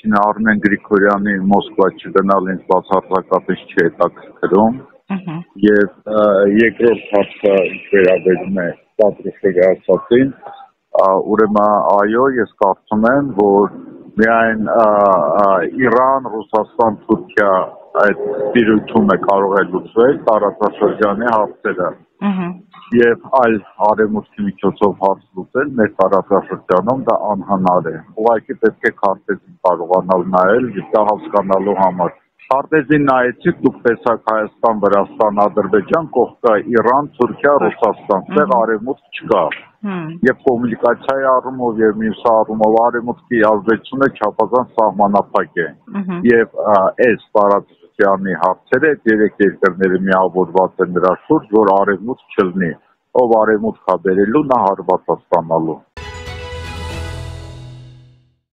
Առաջինը Արմեն Գրիգորյանի Մոսկվա չգնալ ինձ բացարձակապես չի հետաքրքրում եւ երկրորդ հարցը վերաբերում է Պատրուշովի ասածին, ուրեմն այո, ես կարծում եմ, որ միայն Իրան, Ռուսաստան, Թուրքիա այդ տիրույթում է կարող է լուծվել տարածաշրջանի հարցերը եւ այլ արևմուտքի միջոցով հարց լուծել մեր տարածաշրջանում դա անհնար է։ Ուղղակի պետք է քարտեզին կարողանալ նայել եւ դա հասկանալու համար։ Քարտեզին նայեցիք, դուք տեսաք Հայաստան, Վրաստան, Ադրբեջան, կողքա Իրան, Թուրքիա, Ռուսաստան, այդտեղ արևմուտք չկա։ Եվ կոմունիկացիայի առումով եւ մյուս առումով արևմուտքի ազդեցությունը չափազանց սահմանափակ է։ Եվ այս տարածաշրջանի հարցերը այդ երեք երկրները միավորված են նրա շուրջ, որ արևմուտք չլինի, ով արևմուտք է բերելու նա հարված է ստանալու։